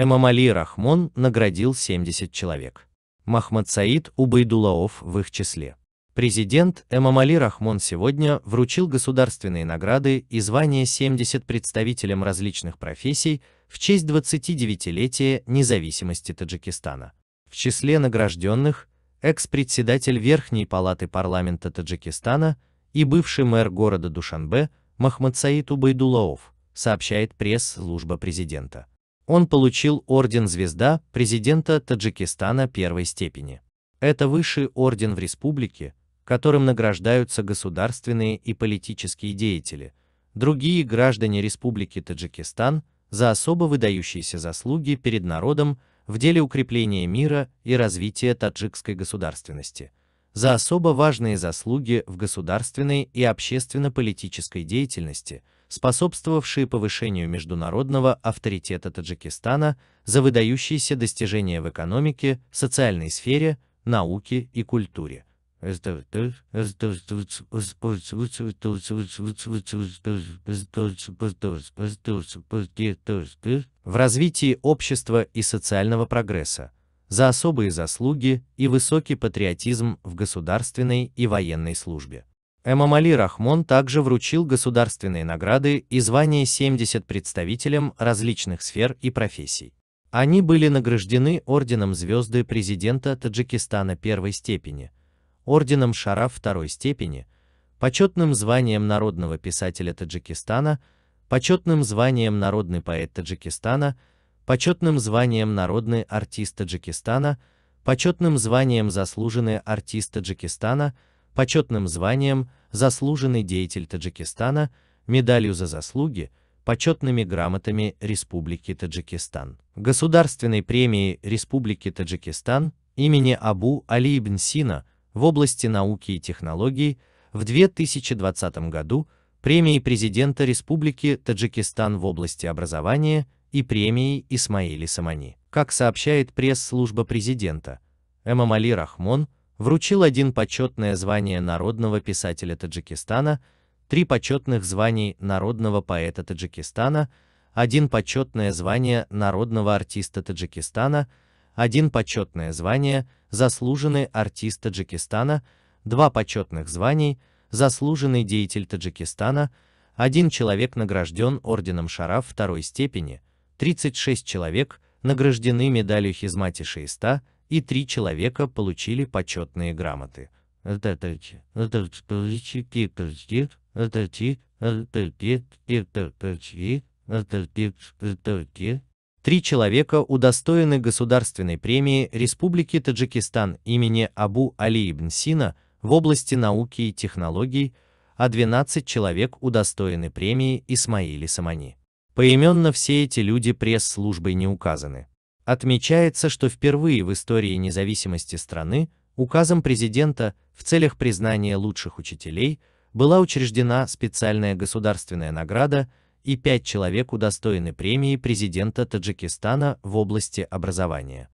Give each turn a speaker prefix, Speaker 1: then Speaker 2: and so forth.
Speaker 1: Эмомали Рахмон наградил 70 человек. Махмад-Саид Убайдуллаов в их числе. Президент Эмомали Рахмон сегодня вручил государственные награды и звания 70 представителям различных профессий в честь 29-летия независимости Таджикистана. В числе награжденных экс-председатель Верхней палаты парламента Таджикистана и бывший мэр города Душанбе Махмад-Саид Убайдуллаов, сообщает пресс-служба президента. Он получил орден «Звезда» президента Таджикистана первой степени. Это высший орден в республике, которым награждаются государственные и политические деятели, другие граждане Республики Таджикистан за особо выдающиеся заслуги перед народом в деле укрепления мира и развития таджикской государственности, за особо важные заслуги в государственной и общественно-политической деятельности, способствовавшие повышению международного авторитета Таджикистана, за выдающиеся достижения в экономике, социальной сфере, науке и культуре. В развитии общества и социального прогресса, за особые заслуги и высокий патриотизм в государственной и военной службе. Эмомали Рахмон также вручил государственные награды и звания 70 представителям различных сфер и профессий. Они были награждены орденом Звезды президента Таджикистана первой степени, орденом Шараф второй степени, почетным званием народного писателя Таджикистана, почетным званием народный поэт Таджикистана, почетным званием народный артист Таджикистана, почетным званием заслуженный артист Таджикистана, почетным званием заслуженный деятель Таджикистана, медалью за заслуги, почетными грамотами Республики Таджикистан, государственной премией Республики Таджикистан имени Абу Али ибн Сина в области науки и технологий, в 2020 году премией президента Республики Таджикистан в области образования и премией Исмаили Самани. Как сообщает пресс-служба президента, Эмомали Рахмон вручил 1 почетное звание народного писателя Таджикистана, 3 почетных званий народного поэта Таджикистана, 1 почетное звание народного артиста Таджикистана, 1 почетное звание заслуженный артист Таджикистана, 2 почетных званий заслуженный деятель Таджикистана, 1 человек награжден орденом Шараф второй степени, 36 человек награждены медалью Хизмати Шейста и 3 человека получили почетные грамоты. 3 человека удостоены государственной премии Республики Таджикистан имени Абу Али ибн Сина в области науки и технологий, а 12 человек удостоены премии Исмаили Самани. Поименно все эти люди пресс-службой не указаны. Отмечается, что впервые в истории независимости страны указом президента в целях признания лучших учителей была учреждена специальная государственная награда, и 5 человек удостоены премии президента Таджикистана в области образования.